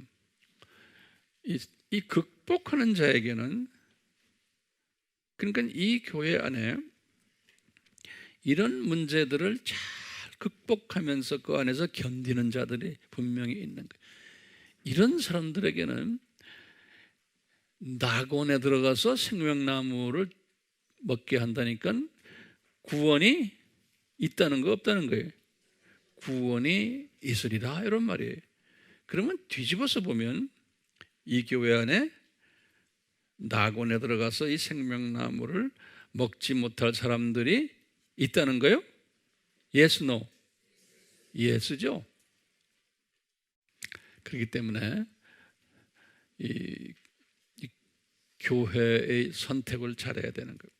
이 극복하는 자에게는, 그러니까 이 교회 안에 이런 문제들을 잘 극복하면서 그 안에서 견디는 자들이 분명히 있는 거예요. 이런 사람들에게는 낙원에 들어가서 생명나무를 먹게 한다니까 구원이 있다는 거 없다는 거예요. 구원이 있으리라, 이런 말이에요. 그러면 뒤집어서 보면 이 교회 안에 낙원에 들어가서 이 생명나무를 먹지 못할 사람들이 있다는 거예요? Yes, no? Yes죠. 그렇기 때문에 이 교회의 선택을 잘해야 되는 거예요.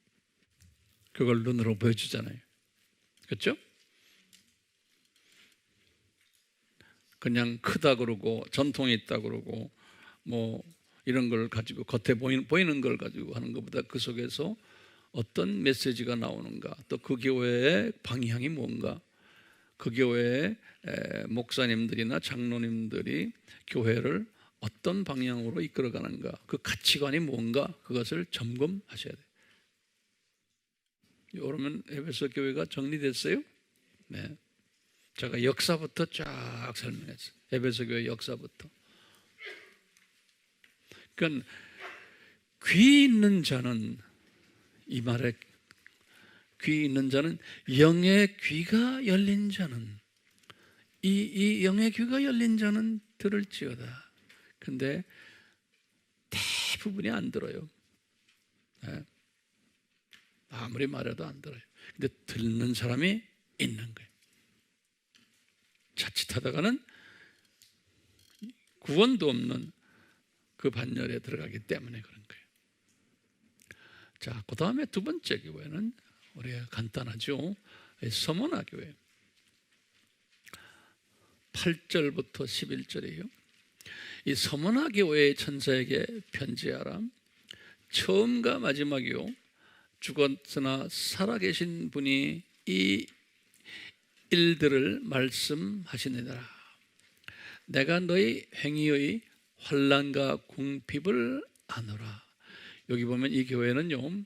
그걸 눈으로 보여주잖아요. 그렇죠? 그냥 크다 그러고 전통이 있다 그러고 뭐 이런 걸 가지고 겉에 보이는 걸 가지고 하는 것보다 그 속에서 어떤 메시지가 나오는가, 또 그 교회의 방향이 뭔가, 그 교회의 목사님들이나 장로님들이 교회를 어떤 방향으로 이끌어가는가, 그 가치관이 뭔가, 그것을 점검하셔야 돼요. 그러면 에베소 교회가 정리됐어요? 네. 제가 역사부터 쫙 설명했어요. 에베소 교회 역사부터. 그러니까 귀 있는 자는, 이 말에 귀 있는 자는, 영의 귀가 열린 자는, 이 영의 귀가 열린 자는 들을지어다. 근데 대부분이 안 들어요. 네. 아무리 말해도 안 들어요. 근데 듣는 사람이 있는 거예요. 자칫하다가는 구원도 없는 그 반열에 들어가기 때문에 그런 거예요. 자, 그 다음에 두 번째 교회는 우리가 간단하죠. 서머나 교회. 8절부터 11절이에요. 이 서머나 교회의 천사에게 편지하라. 처음과 마지막이요, 죽었으나 살아계신 분이 이 일들을 말씀하시느니라. 내가 너희 행위의 환난과 궁핍을 아노라. 여기 보면 이 교회는요,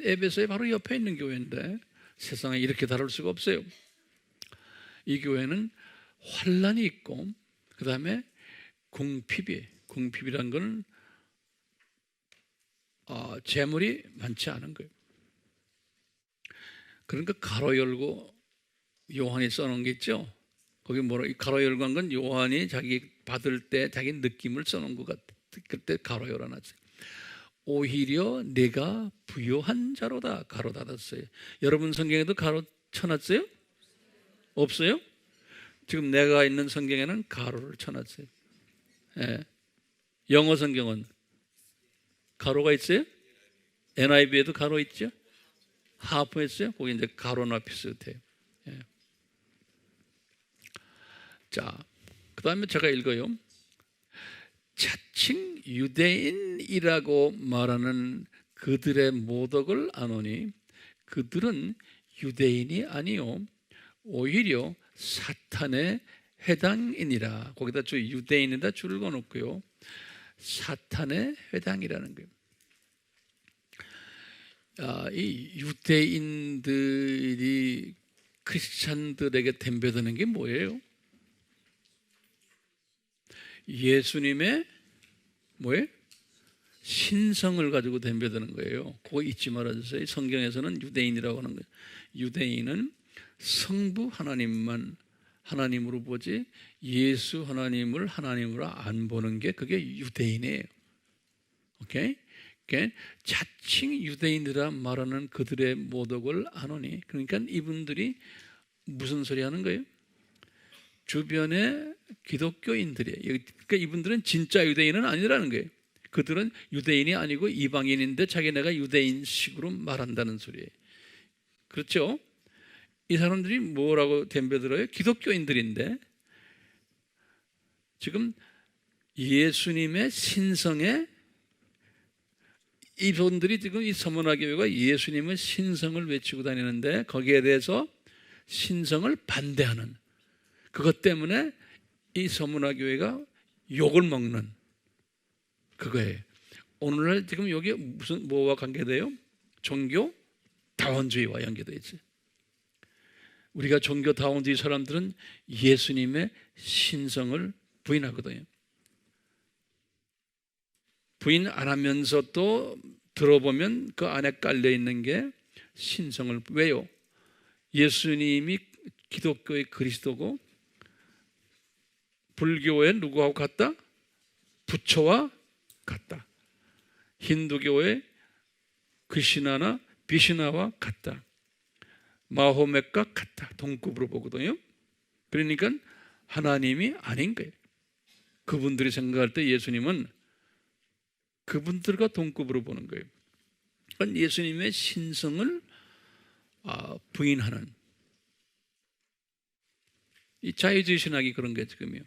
에베소의 바로 옆에 있는 교회인데 세상에 이렇게 다룰 수가 없어요. 이 교회는 환난이 있고, 그 다음에 궁핍이란 건 재물이 많지 않은 거예요. 그러니까 가로 열고 요한이 써놓은 게 있죠. 거기 가로 열고 한 건 요한이 자기 받을 때 자기 느낌을 써놓은 것 같아. 그때 가로 열어놨어요. 오히려 내가 부요한 자로다, 가로 닫았어요. 여러분 성경에도 가로 쳐놨어요? 없어요? 지금 내가 있는 성경에는 가로를 쳐놨어요. 예. 영어 성경은 가로가 있어요? NIV에도 가로 있죠? 하프 했어요? 거기 이제 가로나 비슷해요. 예. 자, 그 다음에 제가 읽어요. 자칭 유대인이라고 말하는 그들의 모독을 아노니 그들은 유대인이 아니요 오히려 사탄의 회당이니라. 거기다 유대인에다 줄을 그어놓고요. 사탄의 회당이라는 거예요. 이 유대인들이 크리스찬들에게 덤벼드는 게 뭐예요? 예수님의 뭐예요? 신성을 가지고 덤벼드는 거예요. 그거 잊지 말아주세요. 성경에서는 유대인이라고 하는 거예요. 유대인은 성부 하나님만 하나님으로 보지 예수 하나님을 하나님으로 안 보는 게 그게 유대인이에요. 오케이? 그러니까 자칭 유대인이라 말하는 그들의 모독을 안 하니, 그러니까 이분들이 무슨 소리 하는 거예요? 주변의 기독교인들이에요. 그러니까 이분들은 진짜 유대인은 아니라는 거예요. 그들은 유대인이 아니고 이방인인데 자기네가 유대인식으로 말한다는 소리예요. 그렇죠? 이 사람들이 뭐라고 덤벼들어요? 기독교인들인데 지금 예수님의 신성에, 이분들이 지금 이 서문화교회가 예수님의 신성을 외치고 다니는데 거기에 대해서 신성을 반대하는, 그것 때문에 이 서문화교회가 욕을 먹는 그거예요. 오늘날 지금 여기 무슨 뭐와 관계돼요? 종교 다원주의와 연계되어 있지. 우리가 종교 다원주의 사람들은 예수님의 신성을 부인하거든요. 부인 안 하면서 또 들어보면 그 안에 깔려 있는 게 신성을, 왜요? 예수님이 기독교의 그리스도고 불교의 누구하고 같다? 부처와 같다. 힌두교의 크리슈나나 비슈나와 같다. 마호멧과 같다. 동급으로 보거든요. 그러니까 하나님이 아닌 거예요. 그분들이 생각할 때 예수님은 그분들과 동급으로 보는 거예요. 그러니까 예수님의 신성을 부인하는, 이 자유주의 신학이 그런 게 지금이요.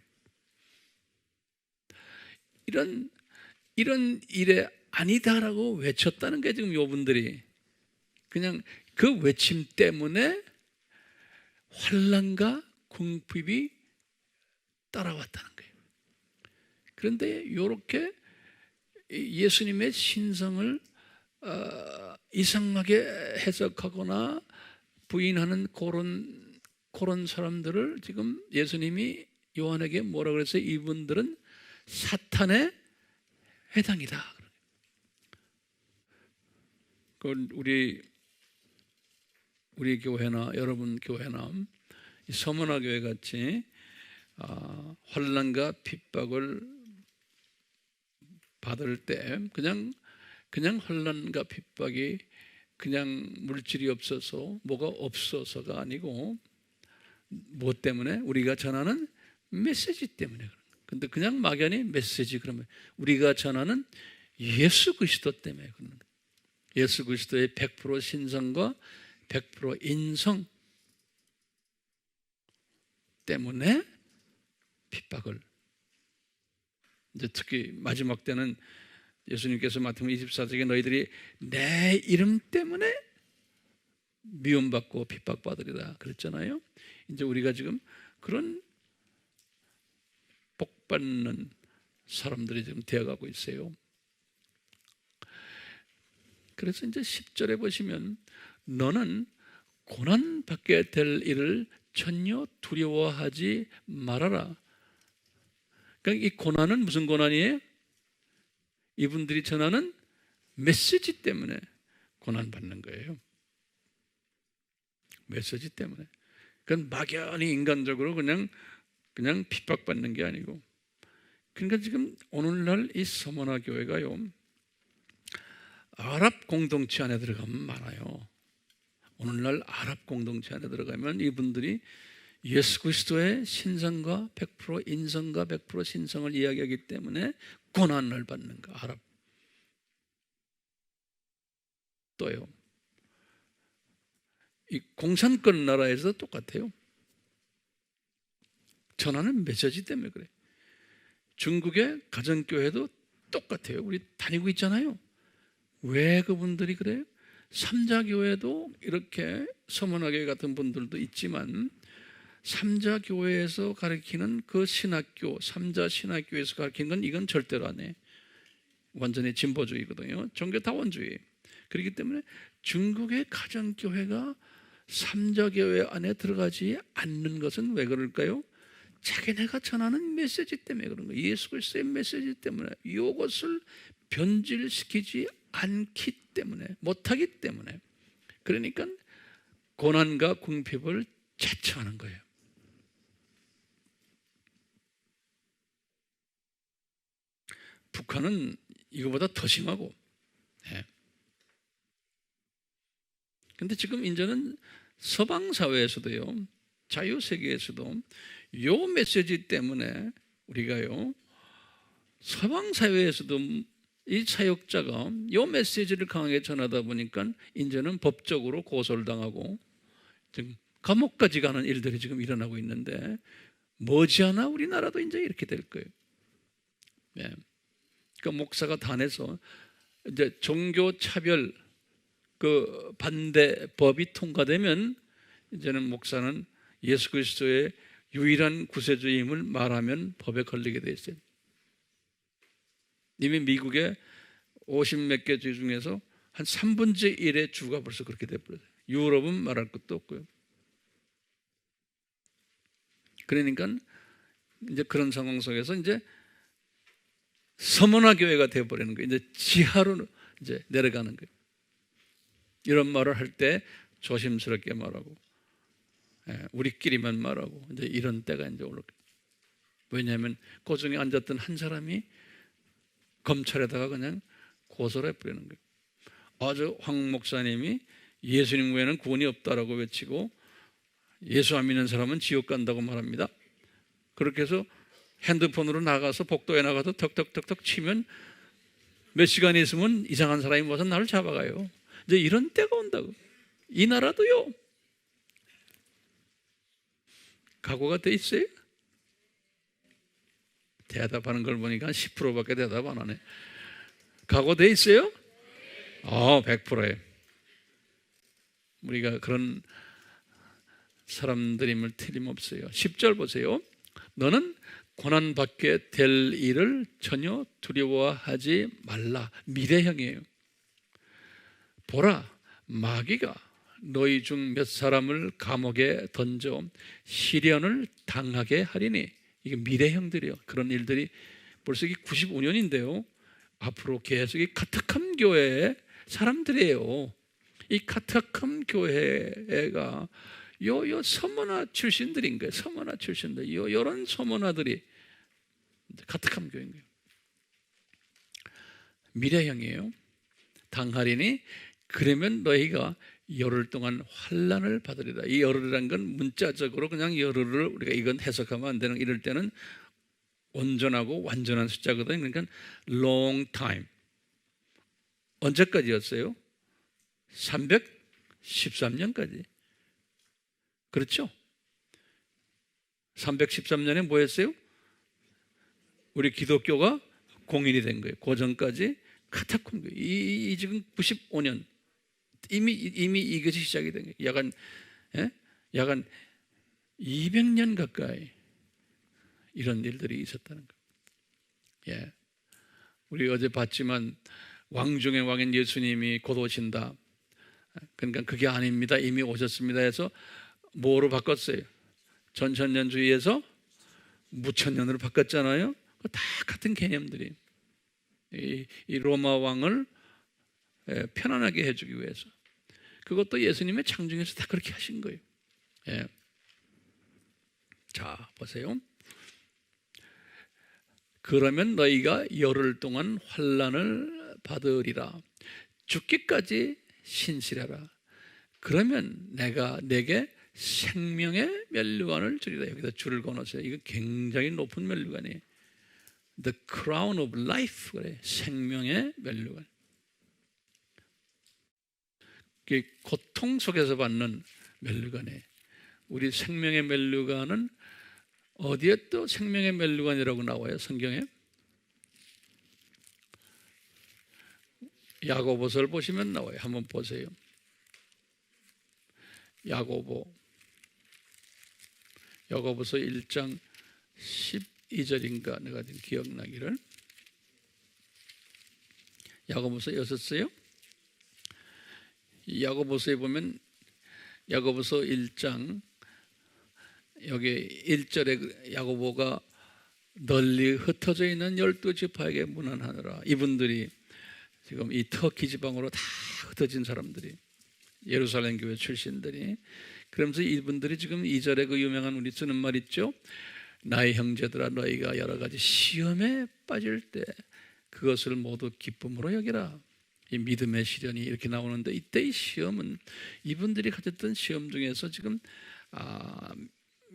이런 일에 아니다라고 외쳤다는 게 지금 요분들이 그냥 그 외침 때문에 환난과 궁핍이 따라왔다는 거예요. 그런데 이렇게 예수님의 신성을 이상하게 해석하거나 부인하는 그런 사람들을 지금 예수님이 요한에게 뭐라 그랬어요? 이분들은 사탄의 회당이다. 우리 교회나 여러분 교회나 서문화 교회 같이 환난과 핍박을 받을 때 그냥 환난과 핍박이 그냥 물질이 없어서 뭐가 없어서가 아니고 무엇 때문에? 우리가 전하는 메시지 때문에 그런 거예요. 근데 그냥 막연히 메시지 그러면 우리가 전하는 예수 그리스도 때문에 그런 거예요. 예수 그리스도의 100% 신성과 100% 인성 때문에 핍박을, 이제 특히 마지막 때는 예수님께서 마태복음 24장에 너희들이 내 이름 때문에 미움받고 핍박받으리라 그랬잖아요. 이제 우리가 지금 그런 복받는 사람들이 지금 되어가고 있어요. 그래서 이제 10절에 보시면 너는 고난받게 될 일을 전혀 두려워하지 말아라. 그러니까 이 고난은 무슨 고난이에요? 이분들이 전하는 메시지 때문에 고난받는 거예요. 메시지 때문에. 그건 막연히 인간적으로 그냥 핍박받는 게 아니고. 그러니까 지금 오늘날 이 서문화 교회가요, 아랍 공동체 안에 들어가면 많아요. 오늘날 아랍 공동체 안에 들어가면 이분들이 예수 그리스도의 신성과 100% 인성과 100% 신성을 이야기하기 때문에 고난을 받는 거. 아랍 또요, 이 공산권 나라에서 똑같아요. 전하는 메시지 때문에 그래. 중국의 가정교회도 똑같아요. 우리 다니고 있잖아요. 왜 그분들이 그래요? 삼자교회도 이렇게 서문화교회 같은 분들도 있지만 삼자 교회에서 가르치는 그 신학교, 삼자 신학교에서 가르치는 건 이건 절대로 안 해. 완전히 진보주의거든요. 종교다원주의. 그렇기 때문에 중국의 가정교회가 삼자교회 안에 들어가지 않는 것은 왜 그럴까요? 자기네가 전하는 메시지 때문에 그런 거예요. 예수 그리스도의 메시지 때문에, 이것을 변질시키지 않기 때문에, 못하기 때문에. 그러니까 고난과 궁핍을 자처하는 거예요. 북한은 이거보다 더 심하고. 근데 지금 이제는 서방 사회에서도요, 자유 세계에서도 요 메시지 때문에 우리가요, 서방 사회에서도 이 사역자가 요 메시지를 강하게 전하다 보니까 이제는 법적으로 고소를 당하고 지금 감옥까지 가는 일들이 지금 일어나고 있는데, 머지않아 우리나라도 이제 이렇게 될 거예요. 그 목사가 단에서 이제 종교 차별 그 반대법이 통과되면 이제는 목사는 예수 그리스도의 유일한 구세주임을 말하면 법에 걸리게 돼 있어요. 이미 미국의 50몇 개 주 중에서 한 3분의 1의 주가 벌써 그렇게 돼버렸어요. 유럽은 말할 것도 없고요. 그러니까 이제 그런 상황 속에서 이제 서문화 교회가 되어버리는 거예요. 이제 지하로 이제 내려가는 거예요. 이런 말을 할 때 조심스럽게 말하고, 우리끼리만 말하고, 이제 이런 때가 이제 올 거예요. 왜냐하면 그 중에 앉았던 한 사람이 검찰에다가 그냥 고소를 해버리는 거예요. 아주 황 목사님이 예수님 외에는 구원이 없다라고 외치고 예수 안 믿는 사람은 지옥 간다고 말합니다. 그렇게 해서 핸드폰으로 나가서 복도에 나가서 턱턱턱턱 치면 몇 시간 있으면 이상한 사람이 와서 나를 잡아가요. 이제 이런 때가 온다고. 이 나라도요. 각오가 돼 있어요? 대답하는 걸 보니까 10%밖에 대답 안 하네. 각오돼 있어요? 100%예요. 우리가 그런 사람들임을 틀림없어요. 10절 보세요. 너는 고난받게 될 일을 전혀 두려워하지 말라. 미래형이에요. 보라, 마귀가 너희 중 몇 사람을 감옥에 던져 시련을 당하게 하리니. 이게 미래형들이요. 그런 일들이 벌써 이게 95년인데요. 앞으로 계속 이 카타캄 교회의 사람들이에요. 이 카타캄 교회가 요 서머나 출신들인 거예요. 서머나 출신들. 요런 서머나들이 카타캄 교회인 거예요. 미래형이에요. 당하리니 그러면 너희가 열흘 동안 환난을 받으리라. 이 열흘이란 건 문자적으로 그냥 열흘을 우리가 이건 해석하면 안 되는, 이럴 때는 온전하고 완전한 숫자거든요. 그러니까 long time. 언제까지였어요? 313년까지. 그렇죠? 313년에 뭐 했어요? 우리 기독교가 공인이 된 거예요. 그 전까지 카타콤 교회. 이 지금 95년. 이미 이것이 시작이 된 거예요. 약간 200년 가까이 이런 일들이 있었다는 거예요. 우리 어제 봤지만 왕 중의 왕인 예수님이 곧 오신다. 그러니까 그게 아닙니다. 이미 오셨습니다 해서 뭐로 바꿨어요? 전천년주의에서 무천년으로 바꿨잖아요. 다 같은 개념들이. 이 로마 왕을 편안하게 해주기 위해서. 그것도 예수님의 창중에서 다 그렇게 하신 거예요. 자, 보세요. 그러면 너희가 열흘 동안 환난을 받으리라. 죽기까지 신실하라. 그러면 내가 내게 생명의 면류관을 주리라. 여기다 줄을 거놓으세요. 이거 굉장히 높은 면류관이에요. The crown of life. 그래. 생명의 면류관. 고통 속에서 받는 면류관이에요. 우리 생명의 면류관은 어디에 또 생명의 면류관이라고 나와요? 성경에? 야고보서를 보시면 나와요. 한번 보세요. 야고보 야고보서 1장 12절인가 내가 지금 기억나기를. 야고보서 여셨어요? 야고보서에 보면 야고보서 1장 여기 1절에 야고보가 널리 흩어져 있는 12지파에게 문안하느라. 이분들이 지금 이 터키 지방으로 다 흩어진 사람들이, 예루살렘 교회 출신들이. 그러면서 이분들이 지금 2절에 그 유명한 우리 쓰는 말 있죠. 나의 형제들아, 너희가 여러 가지 시험에 빠질 때 그것을 모두 기쁨으로 여기라. 이 믿음의 시련이 이렇게 나오는데, 이때의 시험은 이분들이 가졌던 시험 중에서 지금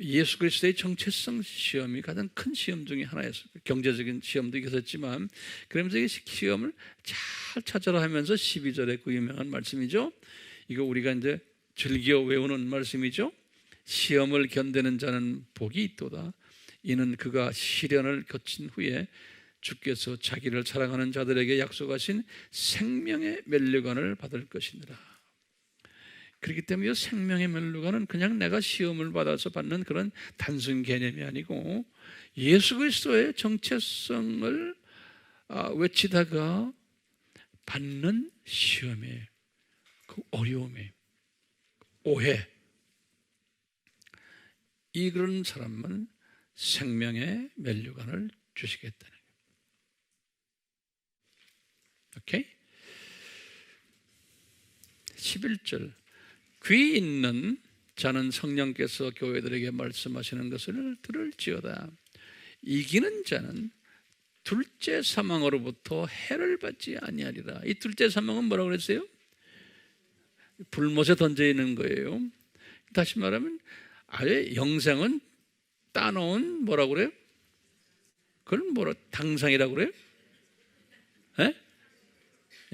예수 그리스도의 정체성 시험이 가장 큰 시험 중에 하나였어요. 경제적인 시험도 있었지만, 그러면서 이 시험을 잘 찾아라 하면서 12절에 그 유명한 말씀이죠. 이거 우리가 이제 즐겨 외우는 말씀이죠. 시험을 견디는 자는 복이 있도다. 이는 그가 시련을 거친 후에 주께서 자기를 사랑하는 자들에게 약속하신 생명의 면류관을 받을 것이니라. 그렇기 때문에 이 생명의 면류관은 그냥 내가 시험을 받아서 받는 그런 단순 개념이 아니고, 예수 그리스도의 정체성을 외치다가 받는 시험이에요. 그 어려움이에요. 오해. 이런 사람은 생명의 면류관을 주시겠다는 거예요. 오케이? 11절. 귀 있는 자는 성령께서 교회들에게 말씀하시는 것을 들을지어다. 이기는 자는 둘째 사망으로부터 해를 받지 아니하리라. 이 둘째 사망은 뭐라고 그랬어요? 불못에 던져 있는 거예요. 다시 말하면 아예 영생은 따놓은 뭐라고 그래요? 그건 뭐라 당상이라고 그래요? 예?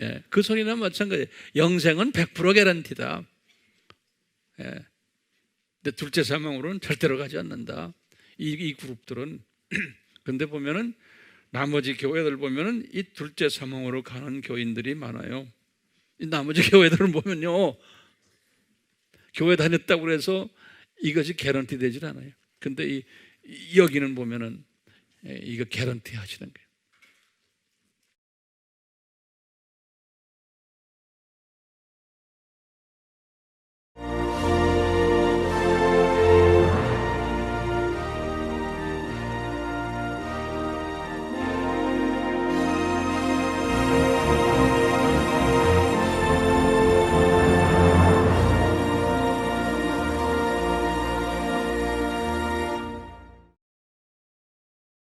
예, 그 소리나 마찬가지예요. 영생은 100% 개런티다. 예. 근데 둘째 사망으로는 절대로 가지 않는다. 이 그룹들은. 근데 보면은 나머지 교회들 보면은 이 둘째 사망으로 가는 교인들이 많아요. 이 나머지 교회들은 보면요, 교회 다녔다고 해서 이것이 개런티 되질 않아요. 근데 여기는 보면은 이거 개런티 하시는 거예요.